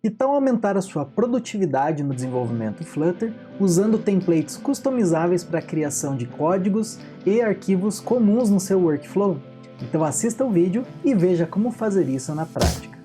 Que tal aumentar a sua produtividade no desenvolvimento Flutter usando templates customizáveis para a criação de códigos e arquivos comuns no seu workflow? Então assista o vídeo e veja como fazer isso na prática.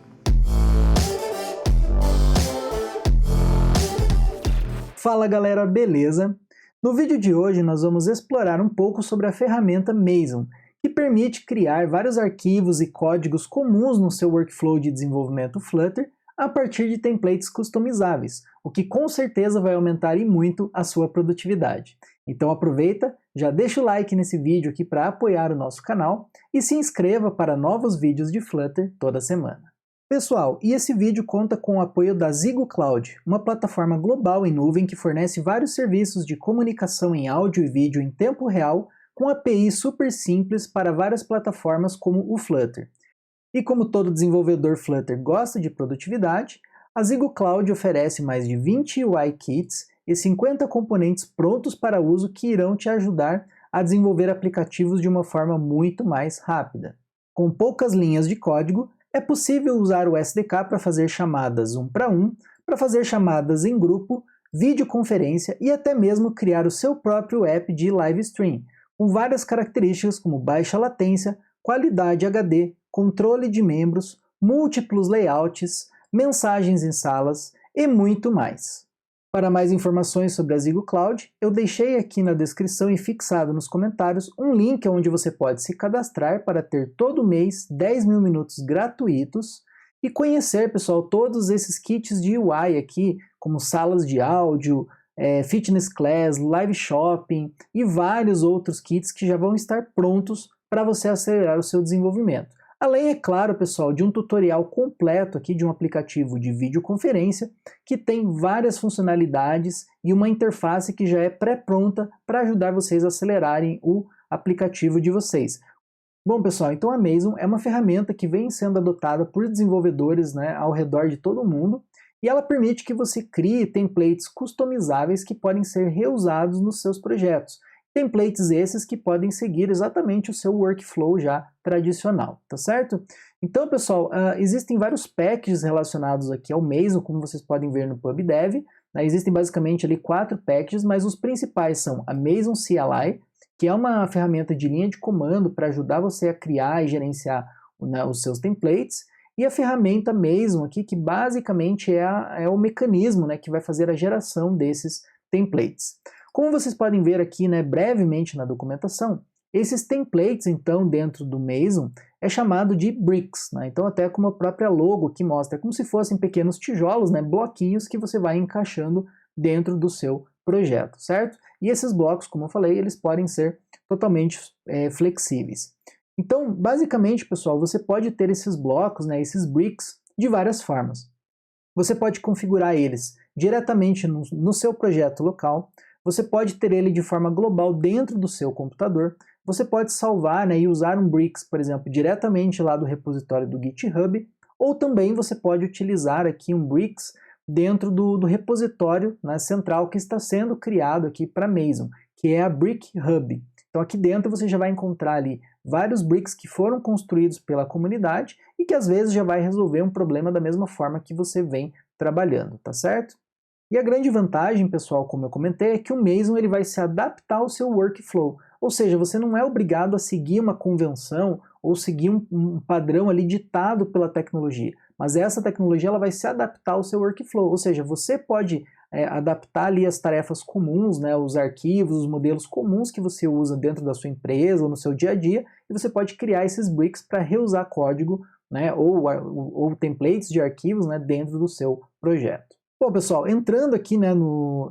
Fala galera, beleza? No vídeo de hoje nós vamos explorar um pouco sobre a ferramenta Mason, que permite criar vários arquivos e códigos comuns no seu workflow de desenvolvimento Flutter a partir de templates customizáveis, o que com certeza vai aumentar e muito a sua produtividade. Então aproveita, já deixa o like nesse vídeo aqui para apoiar o nosso canal e se inscreva para novos vídeos de Flutter toda semana. Pessoal, e esse vídeo conta com o apoio da Zygo Cloud, uma plataforma global em nuvem que fornece vários serviços de comunicação em áudio e vídeo em tempo real com API super simples para várias plataformas como o Flutter. E como todo desenvolvedor Flutter gosta de produtividade, a Zygo Cloud oferece mais de 20 UI Kits e 50 componentes prontos para uso que irão te ajudar a desenvolver aplicativos de uma forma muito mais rápida. Com poucas linhas de código, é possível usar o SDK para fazer chamadas um para um, para fazer chamadas em grupo, videoconferência e até mesmo criar o seu próprio app de live stream, com várias características como baixa latência, qualidade HD, controle de membros, múltiplos layouts, mensagens em salas e muito mais. Para mais informações sobre a Zygo Cloud, eu deixei aqui na descrição e fixado nos comentários um link onde você pode se cadastrar para ter todo mês 10 mil minutos gratuitos e conhecer, pessoal, todos esses kits de UI aqui, como salas de áudio, Fitness Class, Live Shopping e vários outros kits que já vão estar prontos para você acelerar o seu desenvolvimento. Além, é claro, pessoal, de um tutorial completo aqui de um aplicativo de videoconferência que tem várias funcionalidades e uma interface que já é pré-pronta para ajudar vocês a acelerarem o aplicativo de vocês. Bom, pessoal, então a Mason é uma ferramenta que vem sendo adotada por desenvolvedores, né, ao redor de todo o mundo e ela permite que você crie templates customizáveis que podem ser reusados nos seus projetos. Templates esses que podem seguir exatamente o seu workflow já tradicional, tá certo? Então, pessoal, existem vários packages relacionados aqui ao Mason, como vocês podem ver no PubDev, né? Existem basicamente ali 4 packages, mas os principais são a Mason CLI, que é uma ferramenta de linha de comando para ajudar você a criar e gerenciar, né, os seus templates, e a ferramenta Mason aqui, que basicamente é o mecanismo, né, que vai fazer a geração desses templates. Como vocês podem ver aqui, né, brevemente na documentação, esses templates, então, dentro do Mason, é chamado de bricks, né? Então até como a própria logo que mostra, como se fossem pequenos tijolos, né, bloquinhos que você vai encaixando dentro do seu projeto, certo? E esses blocos, como eu falei, eles podem ser totalmente flexíveis. Então, basicamente, pessoal, você pode ter esses blocos, né, esses bricks, de várias formas. Você pode configurar eles diretamente no seu projeto local. Você pode ter ele de forma global dentro do seu computador. Você pode salvar, né, e usar um bricks, por exemplo, diretamente lá do repositório do GitHub, ou também você pode utilizar aqui um bricks dentro do repositório, né, central que está sendo criado aqui para Mason, que é a Brick Hub. Então aqui dentro você já vai encontrar ali vários bricks que foram construídos pela comunidade e que às vezes já vai resolver um problema da mesma forma que você vem trabalhando, tá certo? E a grande vantagem, pessoal, como eu comentei, é que o Mason ele vai se adaptar ao seu workflow. Ou seja, você não é obrigado a seguir uma convenção ou seguir um padrão ali ditado pela tecnologia. Mas essa tecnologia ela vai se adaptar ao seu workflow. Ou seja, você pode adaptar ali as tarefas comuns, né, os arquivos, os modelos comuns que você usa dentro da sua empresa ou no seu dia a dia, e você pode criar esses bricks para reusar código, né, ou templates de arquivos, né, dentro do seu projeto. Bom, pessoal, entrando aqui, né,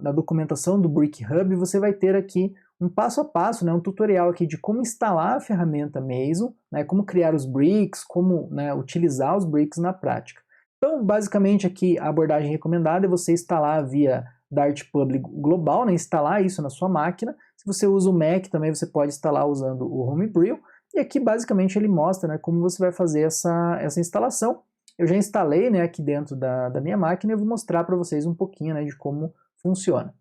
na documentação do Brick Hub, você vai ter aqui um passo a passo, né, um tutorial aqui de como instalar a ferramenta Mason, né, como criar os bricks, como, né, utilizar os bricks na prática. Então, basicamente aqui a abordagem recomendada é você instalar via Dart Public Global, né, instalar isso na sua máquina. Se você usa o Mac, também você pode instalar usando o Homebrew. E aqui basicamente ele mostra, né, como você vai fazer essa instalação. Eu já instalei, né, aqui dentro da minha máquina e eu vou mostrar para vocês um pouquinho, né, de como funciona.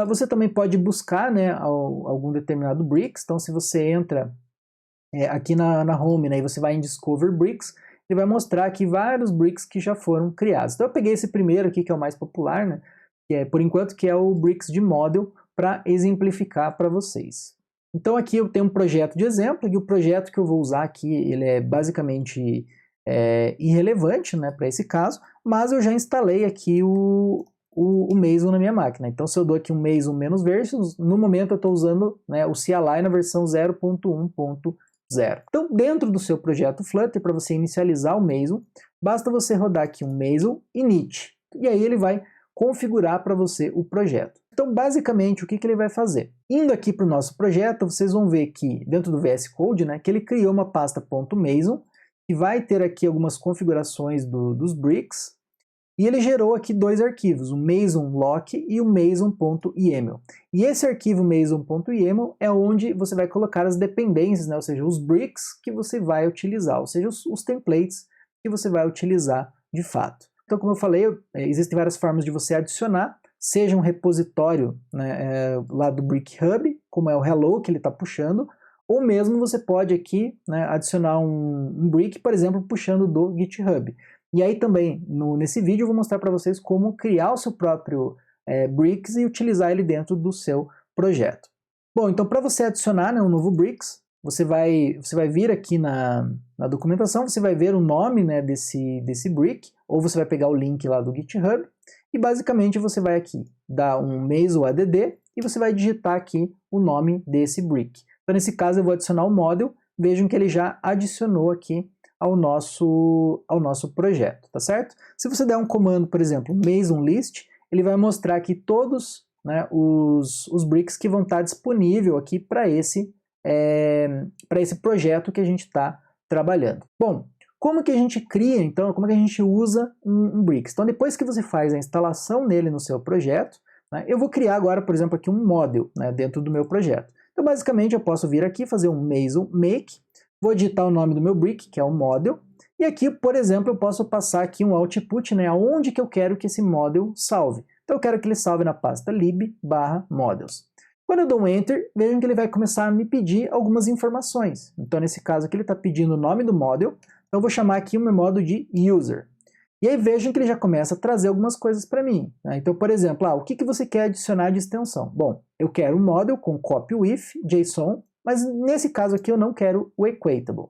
Você também pode buscar, né, algum determinado bricks. Então se você entra aqui na home, né, e você vai em Discover Bricks, ele vai mostrar aqui vários bricks que já foram criados. Então eu peguei esse primeiro aqui, que é o mais popular, né? Que é, por enquanto, que é o bricks de model, para exemplificar para vocês. Então aqui eu tenho um projeto de exemplo, e o projeto que eu vou usar aqui, ele é basicamente irrelevante, né, para esse caso, mas eu já instalei aqui o Mason na minha máquina. Então se eu dou aqui um Mason menos versions, no momento eu estou usando, né, o CLI na versão 0.1.0. Então dentro do seu projeto Flutter, para você inicializar o Mason, basta você rodar aqui um Mason init, e aí ele vai configurar para você o projeto. Então, basicamente, o que ele vai fazer? Indo aqui para o nosso projeto, vocês vão ver que, dentro do VS Code, né, que ele criou uma pasta .mason, que vai ter aqui algumas configurações dos bricks, e ele gerou aqui dois arquivos, o masonlock e o mason.yaml. E esse arquivo mason.yaml é onde você vai colocar as dependências, né, ou seja, os bricks que você vai utilizar, ou seja, os templates que você vai utilizar de fato. Então, como eu falei, existem várias formas de você adicionar, seja um repositório, né, lá do Brick Hub, como é o Hello que ele está puxando, ou mesmo você pode aqui, né, adicionar um brick, por exemplo, puxando do GitHub. E aí também, nesse vídeo, eu vou mostrar para vocês como criar o seu próprio bricks e utilizar ele dentro do seu projeto. Bom, então para você adicionar, né, um novo bricks, você vai vir aqui na documentação, você vai ver o nome, né, desse brick, ou você vai pegar o link lá do GitHub, e basicamente você vai aqui dar um mason add e você vai digitar aqui o nome desse brick. Então nesse caso eu vou adicionar o model, vejam que ele já adicionou aqui ao nosso projeto, tá certo? Se você der um comando, por exemplo, mason list, ele vai mostrar aqui todos, né, os bricks que vão estar disponíveis aqui para esse projeto que a gente está trabalhando. Bom, como que a gente cria, então, como que a gente usa um bricks? Então, depois que você faz a instalação nele no seu projeto, né, eu vou criar agora, por exemplo, aqui um model, né, dentro do meu projeto. Então, basicamente, eu posso vir aqui, fazer um mason make, vou digitar o nome do meu brick, que é o model, e aqui, por exemplo, eu posso passar aqui um output, né, aonde que eu quero que esse model salve. Então, eu quero que ele salve na pasta lib/models. Quando eu dou um Enter, vejam que ele vai começar a me pedir algumas informações. Então, nesse caso aqui, ele está pedindo o nome do model. Então, eu vou chamar aqui o meu modo de User. E aí, vejam que ele já começa a trazer algumas coisas para mim. Né? Então, por exemplo, o que você quer adicionar de extensão? Bom, eu quero um model com copy with JSON, mas nesse caso aqui eu não quero o equatable.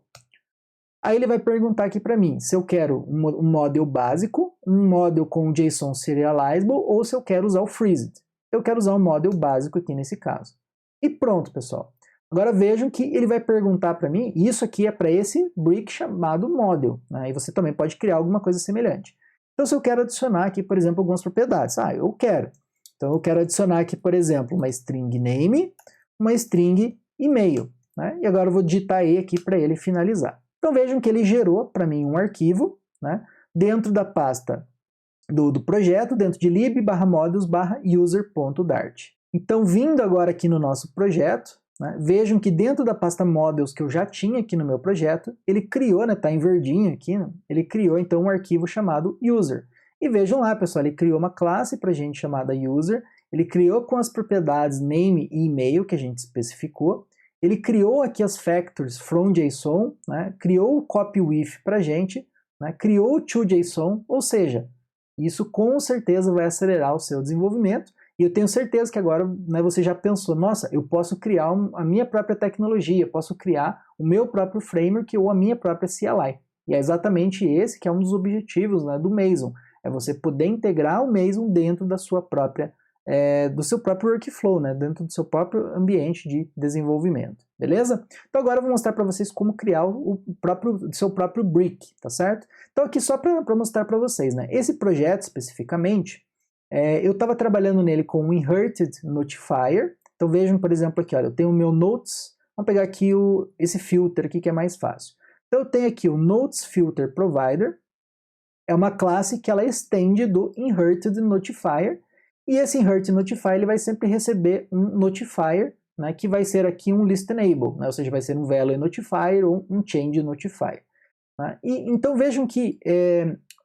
Aí ele vai perguntar aqui para mim se eu quero um model básico, um model com JSON serializable, ou se eu quero usar o freezed. Eu quero usar um model básico aqui nesse caso. E pronto, pessoal. Agora vejam que ele vai perguntar para mim, e isso aqui é para esse brick chamado model, né? E você também pode criar alguma coisa semelhante. Então se eu quero adicionar aqui, por exemplo, algumas propriedades, eu quero. Então eu quero adicionar aqui, por exemplo, uma string name, uma string e-mail, né? E agora eu vou digitar E aqui para ele finalizar. Então vejam que ele gerou para mim um arquivo, né, dentro da pasta do projeto, dentro de lib/models/user.dart. Então, vindo agora aqui no nosso projeto, né, vejam que dentro da pasta models que eu já tinha aqui no meu projeto, ele criou, né, tá em verdinho aqui, né, ele criou então um arquivo chamado user. E vejam lá, pessoal, ele criou uma classe para a gente chamada user, ele criou com as propriedades name e e-mail que a gente especificou, ele criou aqui as factors from JSON, né, criou o copy with para a gente, né, criou o toJSON, ou seja, isso com certeza vai acelerar o seu desenvolvimento, e eu tenho certeza que agora, né, você já pensou, nossa, eu posso criar a minha própria tecnologia, eu posso criar o meu próprio framework ou a minha própria CLI. E é exatamente esse que é um dos objetivos, né, do Mason, é você poder integrar o Mason dentro da sua própria, do seu próprio workflow, né, dentro do seu próprio ambiente de desenvolvimento, beleza? Então agora eu vou mostrar para vocês como criar o seu próprio brick, tá certo? Então aqui só para mostrar para vocês, né, esse projeto especificamente, eu estava trabalhando nele com o Inherited Notifier. Então vejam, por exemplo, aqui, olha, eu tenho o meu Notes, vamos pegar aqui esse filter aqui que é mais fácil. Então eu tenho aqui o Notes Filter Provider, é uma classe que ela estende do Inherited Notifier, e esse Inherited Notifier ele vai sempre receber um Notifier, né, que vai ser aqui um Listenable, né, ou seja, vai ser um Value Notifier ou um Change Notifier. Né? E, então vejam que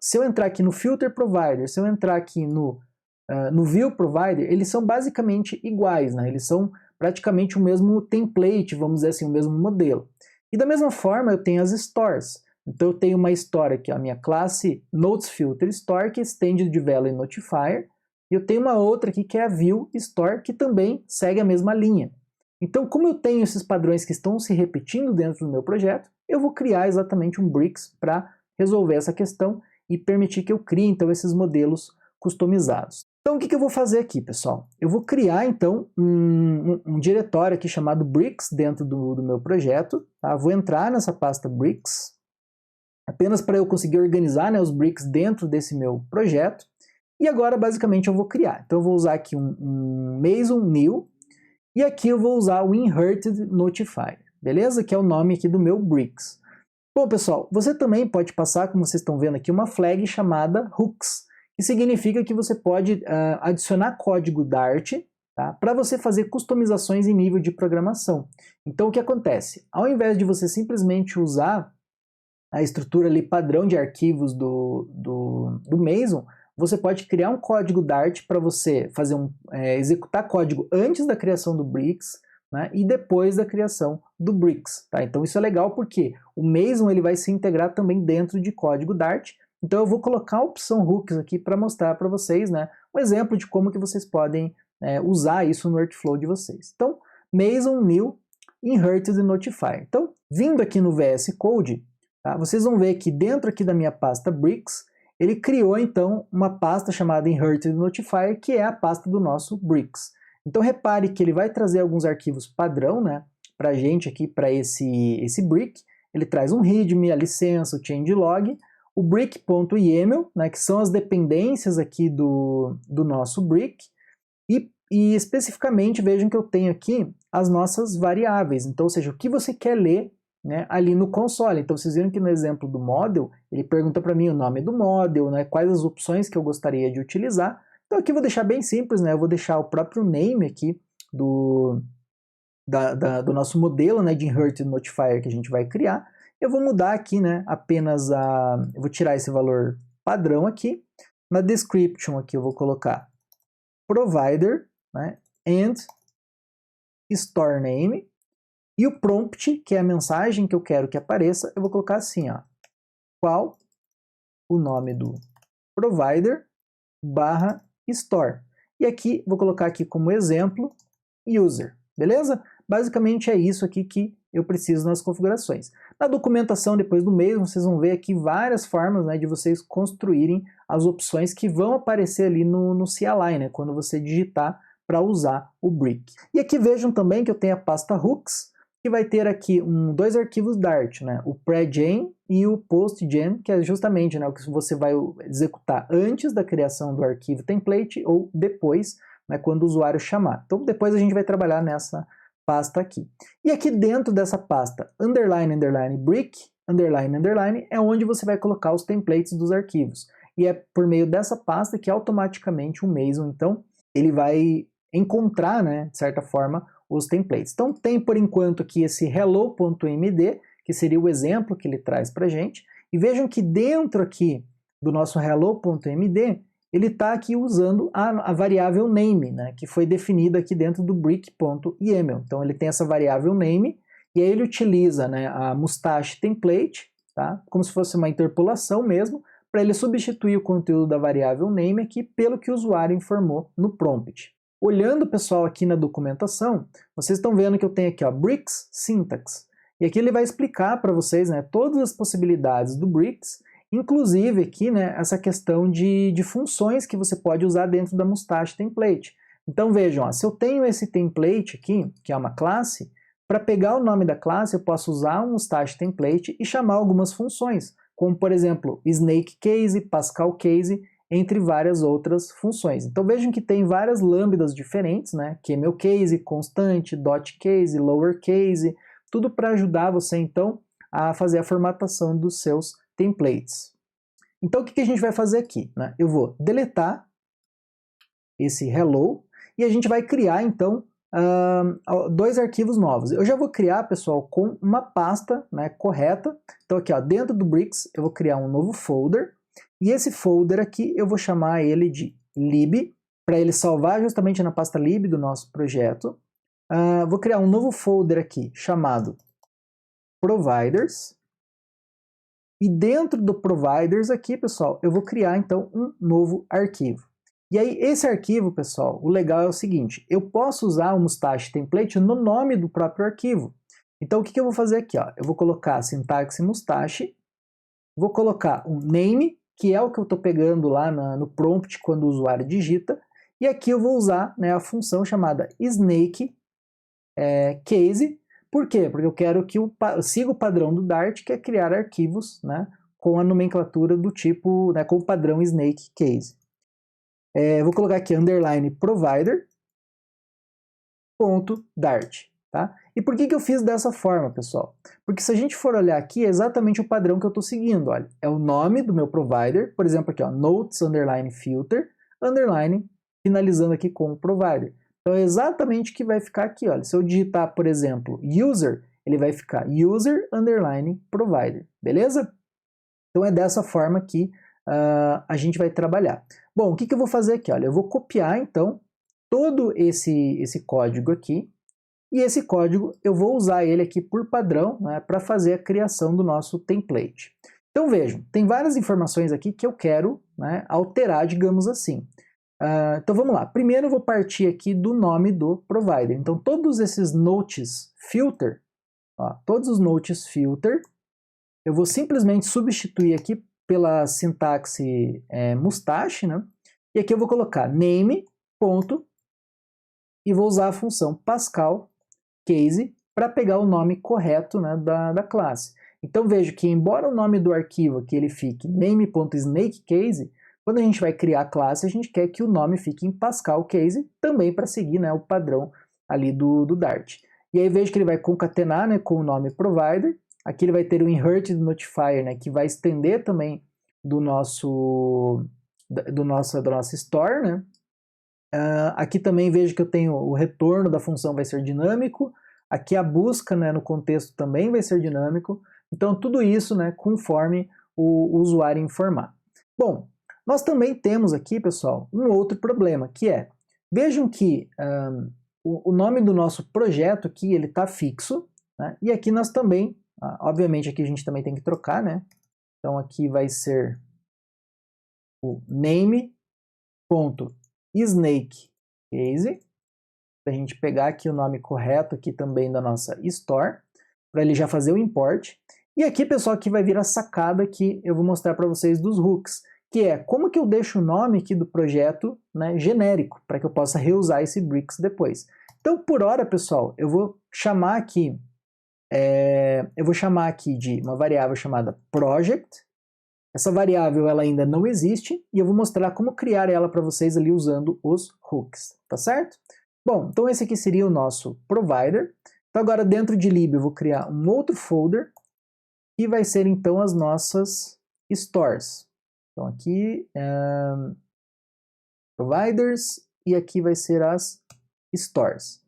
se eu entrar aqui no Filter Provider, se eu entrar aqui no View Provider, eles são basicamente iguais, né? Eles são praticamente o mesmo template, vamos dizer assim, o mesmo modelo. E da mesma forma eu tenho as stores. Então eu tenho uma store aqui, a minha classe NotesFilterStore, que é Extended Value Notifier, e eu tenho uma outra aqui que é a ViewStore, que também segue a mesma linha. Então, como eu tenho esses padrões que estão se repetindo dentro do meu projeto, eu vou criar exatamente um Bricks para resolver essa questão e permitir que eu crie, então, esses modelos customizados. Então, o que eu vou fazer aqui, pessoal? Eu vou criar, então, um diretório aqui chamado Bricks dentro do meu projeto. Tá? Vou entrar nessa pasta Bricks, apenas para eu conseguir organizar, né, os Bricks dentro desse meu projeto. E agora, basicamente, eu vou criar. Então, eu vou usar aqui um Mason New, e aqui eu vou usar o Inherited Notifier, beleza? Que é o nome aqui do meu Bricks. Bom, pessoal, você também pode passar, como vocês estão vendo aqui, uma flag chamada Hooks, que significa que você pode adicionar código Dart, tá? Para você fazer customizações em nível de programação. Então, o que acontece? Ao invés de você simplesmente usar a estrutura ali padrão de arquivos do Mason, você pode criar um código Dart para você fazer executar código antes da criação do Bricks, né, e depois da criação do Bricks. Tá? Então isso é legal porque o Mason ele vai se integrar também dentro de código Dart. Então eu vou colocar a opção Hooks aqui para mostrar para vocês, né, um exemplo de como que vocês podem usar isso no workflow de vocês. Então, Mason New Inherited Notifier. Então, vindo aqui no VS Code, tá, vocês vão ver que dentro aqui da minha pasta Bricks, ele criou, então, uma pasta chamada Inherited Notifier, que é a pasta do nosso Bricks. Então, repare que ele vai trazer alguns arquivos padrão, né, para a gente aqui, para esse Brick. Ele traz um README, a licença, o changelog, o brick.yaml, né, que são as dependências aqui do nosso Brick, e especificamente, vejam que eu tenho aqui as nossas variáveis. Então, ou seja, o que você quer ler, né, ali no console. Então vocês viram que no exemplo do model, ele pergunta para mim o nome do model, né, quais as opções que eu gostaria de utilizar. Então aqui eu vou deixar bem simples, né, eu vou deixar o próprio name aqui do nosso modelo, né, de Inherited Notifier que a gente vai criar. Eu vou mudar aqui, né, apenas eu vou tirar esse valor padrão aqui. Na description aqui eu vou colocar provider, né, and store name. E o prompt, que é a mensagem que eu quero que apareça, eu vou colocar assim, ó, qual o nome do provider /store. E aqui, vou colocar aqui como exemplo, user, beleza? Basicamente é isso aqui que eu preciso nas configurações. Na documentação, depois do mesmo, vocês vão ver aqui várias formas, né, de vocês construírem as opções que vão aparecer ali no CLI, né, quando você digitar para usar o Brick. E aqui vejam também que eu tenho a pasta Hooks, que vai ter aqui dois arquivos Dart, né? O pre-gen e o post-gen, que é justamente, né, o que você vai executar antes da criação do arquivo template ou depois, né, quando o usuário chamar. Então depois a gente vai trabalhar nessa pasta aqui. E aqui dentro dessa pasta underline, underline, brick, underline, underline, é onde você vai colocar os templates dos arquivos. E é por meio dessa pasta que automaticamente o Mason, então, ele vai encontrar, né, de certa forma, os templates. Então tem por enquanto aqui esse hello.md, que seria o exemplo que ele traz para a gente, e vejam que dentro aqui do nosso hello.md, ele está aqui usando a variável name, né, que foi definida aqui dentro do brick.yaml. Então ele tem essa variável name, e aí ele utiliza, né, a mustache template, tá, como se fosse uma interpolação mesmo, para ele substituir o conteúdo da variável name aqui pelo que o usuário informou no prompt. Olhando, pessoal, aqui na documentação, vocês estão vendo que eu tenho aqui, ó, Bricks Syntax. E aqui ele vai explicar para vocês, né, todas as possibilidades do Bricks, inclusive aqui, né, essa questão de funções que você pode usar dentro da Mustache Template. Então vejam, ó, se eu tenho esse template aqui, que é uma classe, para pegar o nome da classe eu posso usar um Mustache Template e chamar algumas funções, como por exemplo, Snake Case, Pascal Case, entre várias outras funções. Então vejam que tem várias lambdas diferentes, né? Camel Case, Constante, Dot Case, Lower Case, tudo para ajudar você então a fazer a formatação dos seus templates. Então o que a gente vai fazer aqui, né? Eu vou deletar esse hello e a gente vai criar então dois arquivos novos. Eu já vou criar, pessoal, com uma pasta, né, correta. Então aqui, ó, dentro do Bricks eu vou criar um novo folder. E esse folder aqui eu vou chamar ele de lib, para ele salvar justamente na pasta lib do nosso projeto. Vou criar um novo folder aqui chamado providers. E dentro do providers aqui, pessoal, eu vou criar então um novo arquivo. E aí esse arquivo, pessoal, o legal é o seguinte, eu posso usar o Mustache Template no nome do próprio arquivo. Então o que eu vou fazer aqui? Ó? Eu vou colocar a sintaxe Mustache, vou colocar um name, que é o que eu estou pegando lá no prompt quando o usuário digita, e aqui eu vou usar, né, a função chamada snake case. Por quê? Porque eu quero que eu siga o padrão do Dart, que é criar arquivos, né, com a nomenclatura do tipo, né, com o padrão snake case. Vou colocar aqui underline provider ponto Dart. Tá? E por que eu fiz dessa forma, pessoal? Porque se a gente for olhar aqui, é exatamente o padrão que eu estou seguindo. Olha, é o nome do meu provider, por exemplo, aqui, ó, notes underline filter underline, finalizando aqui com o provider. Então é exatamente o que vai ficar aqui. Olha. Se eu digitar, por exemplo, user, ele vai ficar user underline provider, beleza? Então é dessa forma que a gente vai trabalhar. Bom, o que eu vou fazer aqui? Olha, eu vou copiar, então, todo esse código aqui, e esse código eu vou usar ele aqui por padrão, né, para fazer a criação do nosso template. Então vejam, tem várias informações aqui que eu quero, né, alterar, digamos assim. Então vamos lá. Primeiro eu vou partir aqui do nome do provider. Então todos esses notes filter, ó, todos os notes filter, eu vou simplesmente substituir aqui pela sintaxe Mustache, né? E aqui eu vou colocar name, ponto, e vou usar a função Pascal case para pegar o nome correto, né, da classe. Então veja que embora o nome do arquivo aqui ele fique name.snakecase, quando a gente vai criar a classe, a gente quer que o nome fique em Pascal case, também para seguir, né, o padrão ali do Dart. E aí veja que ele vai concatenar, né, com o nome provider. Aqui ele vai ter o inherit notifier, né, que vai estender também da nossa store, né? Aqui também vejo que eu tenho o retorno da função vai ser dinâmico, aqui a busca, né, no contexto também vai ser dinâmico, então tudo isso, né, conforme o usuário informar. Bom, nós também temos aqui, pessoal, um outro problema, que vejam que o nome do nosso projeto aqui, ele está fixo, né, e aqui nós também, obviamente aqui a gente também tem que trocar, né, então aqui vai ser o name.snake case, para a gente pegar aqui o nome correto aqui também da nossa store, para ele já fazer o import. E aqui, pessoal, aqui vai vir a sacada que eu vou mostrar para vocês dos hooks, que é como que eu deixo o nome aqui do projeto, né, genérico, para que eu possa reusar esse bricks depois. Então, por hora, pessoal, eu vou chamar aqui de uma variável chamada project. Essa variável ela ainda não existe e eu vou mostrar como criar ela para vocês ali usando os hooks, tá certo? Bom, então esse aqui seria o nosso provider. Então agora dentro de lib eu vou criar um outro folder que vai ser então as nossas stores. Então aqui providers e aqui vai ser as stores.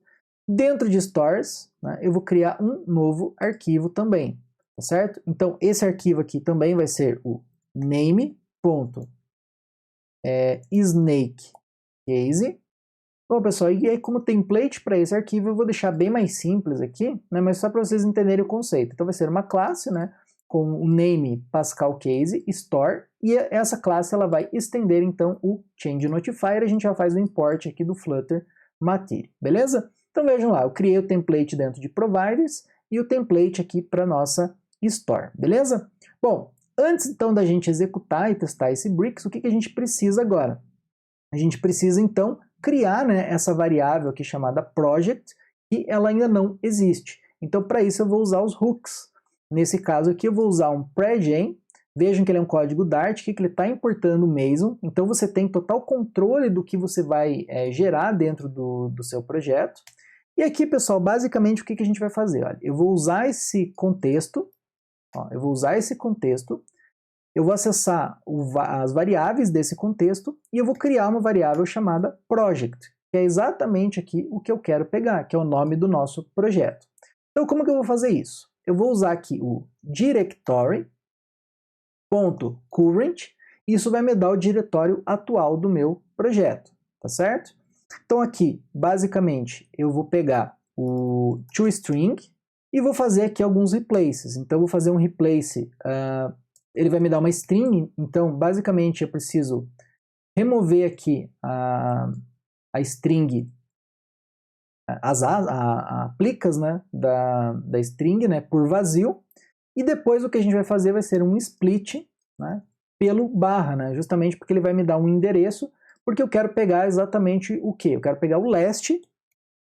Dentro de stores, né, eu vou criar um novo arquivo também, tá certo? Então esse arquivo aqui também vai ser o name.snakecase. Bom, pessoal, e aí como template para esse arquivo eu vou deixar bem mais simples aqui, né, mas só para vocês entenderem o conceito. Então vai ser uma classe, né, com o name Pascal Case, store, e essa classe ela vai estender então o change notifier, a gente já faz o import aqui do Flutter Material, beleza? Então vejam lá, eu criei o template dentro de providers e o template aqui para nossa store, beleza? Bom, antes então da gente executar e testar esse bricks, o que a gente precisa agora? A gente precisa então criar, né, essa variável aqui chamada project, que ela ainda não existe. Então para isso eu vou usar os hooks. Nesse caso aqui eu vou usar um pregen. Vejam que ele é um código Dart, que ele está importando o Mason, então você tem total controle do que você vai gerar dentro do seu projeto. E aqui, pessoal, basicamente o que a gente vai fazer? Olha, eu vou usar esse contexto, eu vou acessar as variáveis desse contexto e eu vou criar uma variável chamada project, que é exatamente aqui o que eu quero pegar, que é o nome do nosso projeto. Então, como que eu vou fazer isso? Eu vou usar aqui o directory.current, e isso vai me dar o diretório atual do meu projeto, tá certo? Então aqui, basicamente, eu vou pegar o toString e vou fazer aqui alguns replaces. Então eu vou fazer um replace ele vai me dar uma string, então basicamente eu preciso remover aqui a string, as aplicas, né, da string, né, por vazio, e depois o que a gente vai fazer vai ser um split, né, pelo barra, né, justamente porque ele vai me dar um endereço, porque eu quero pegar exatamente o que? Eu quero pegar o last,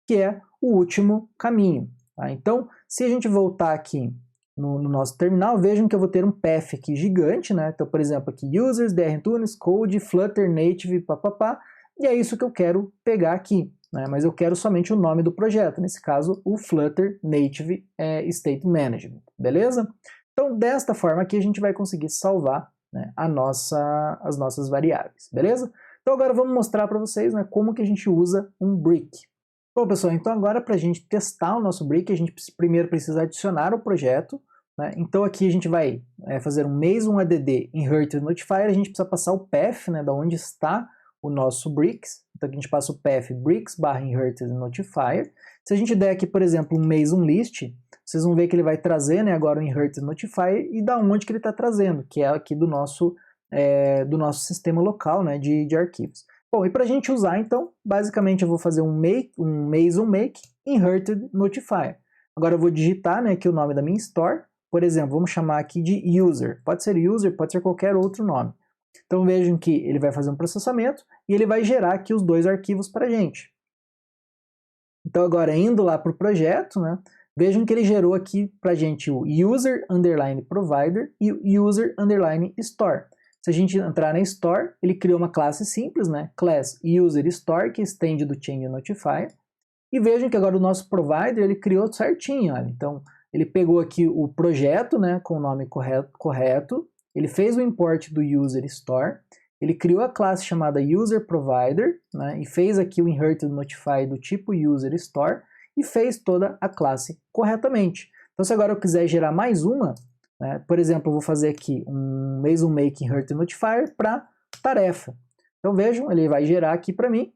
que é o último caminho. Tá? Então, se a gente voltar aqui no nosso terminal, vejam que eu vou ter um path aqui gigante, né? Então, por exemplo, aqui users, drtunes, code, flutter, native, papapá, e é isso que eu quero pegar aqui, né? Mas eu quero somente o nome do projeto, nesse caso, o Flutter Native State Management, beleza? Então, desta forma aqui, a gente vai conseguir salvar, né, as nossas variáveis, beleza? Então, agora vamos mostrar para vocês, né, como que a gente usa um brick. Bom, pessoal, então agora para a gente testar o nosso brick, a gente primeiro precisa adicionar o projeto, né? Então aqui a gente vai fazer um mason-add inherit notifier, a gente precisa passar o path, né, da onde está o nosso bricks. Então aqui a gente passa o path bricks/inherit notifier. Se a gente der aqui, por exemplo, um mason list, vocês vão ver que ele vai trazer, né, agora o inherit notifier e da onde que ele está trazendo, que é aqui do nosso sistema local, né, de arquivos. Bom, e para a gente usar, então, basicamente eu vou fazer um mason make inherit notifier. Agora eu vou digitar, né, aqui o nome da minha store. Por exemplo, vamos chamar aqui de user. Pode ser user, pode ser qualquer outro nome. Então vejam que ele vai fazer um processamento e ele vai gerar aqui os dois arquivos para a gente. Então agora indo lá para o projeto, né, vejam que ele gerou aqui para a gente o user_provider e o user_store. Se a gente entrar na Store, ele criou uma classe simples, né? Class user_store, que estende do change notifier. E vejam que agora o nosso provider, ele criou certinho, olha. Então, ele pegou aqui o projeto, né, com o nome correto, ele fez o import do user_store, ele criou a classe chamada user_provider, né, e fez aqui o inherit notify do tipo user_store, e fez toda a classe corretamente. Então, se agora eu quiser gerar mais uma, por exemplo, eu vou fazer aqui um mason make inherit notifier para tarefa. Então vejam, ele vai gerar aqui para mim.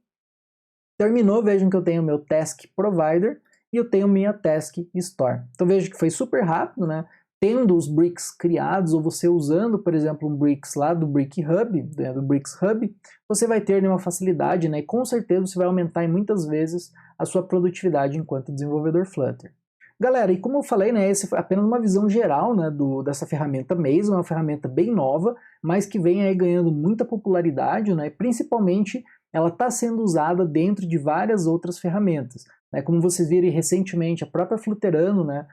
Terminou, vejam que eu tenho meu task provider e eu tenho minha task store. Então vejam que foi super rápido, né? Tendo os bricks criados ou você usando, por exemplo, um bricks lá do Brick Hub, do Bricks Hub, você vai ter uma facilidade, né? E com certeza você vai aumentar muitas vezes a sua produtividade enquanto desenvolvedor Flutter. Galera, e como eu falei, né, essa foi apenas uma visão geral, né, dessa ferramenta Mason, uma ferramenta bem nova, mas que vem aí ganhando muita popularidade, né, principalmente ela está sendo usada dentro de várias outras ferramentas. Né, como vocês viram recentemente, a própria Flutterano, né,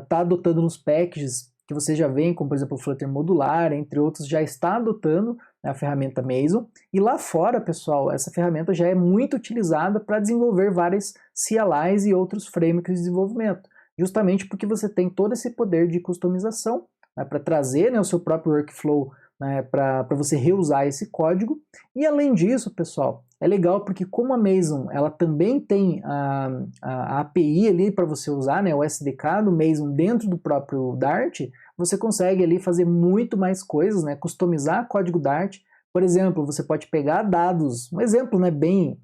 está adotando nos packages que vocês já veem, como por exemplo o Flutter Modular, entre outros, já está adotando a ferramenta Mason. E lá fora, pessoal, essa ferramenta já é muito utilizada para desenvolver várias CLIs e outros frameworks de desenvolvimento, justamente porque você tem todo esse poder de customização, né, para trazer, né, o seu próprio workflow, né, para você reusar esse código. E além disso, pessoal, é legal porque como a Mason ela também tem a API ali para você usar, né, o SDK do Mason dentro do próprio Dart, você consegue ali fazer muito mais coisas, né, customizar código Dart. Por exemplo, você pode pegar dados, um exemplo, né, bem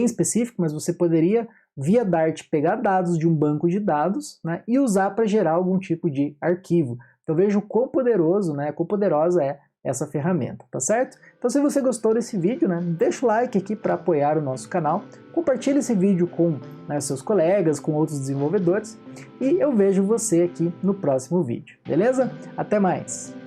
específico, mas você poderia via Dart pegar dados de um banco de dados, né, e usar para gerar algum tipo de arquivo. Então veja o quão poderoso, né, quão poderosa é essa ferramenta, tá certo? Então se você gostou desse vídeo, né, deixa o like aqui para apoiar o nosso canal, compartilhe esse vídeo com, né, seus colegas, com outros desenvolvedores, e eu vejo você aqui no próximo vídeo, beleza? Até mais!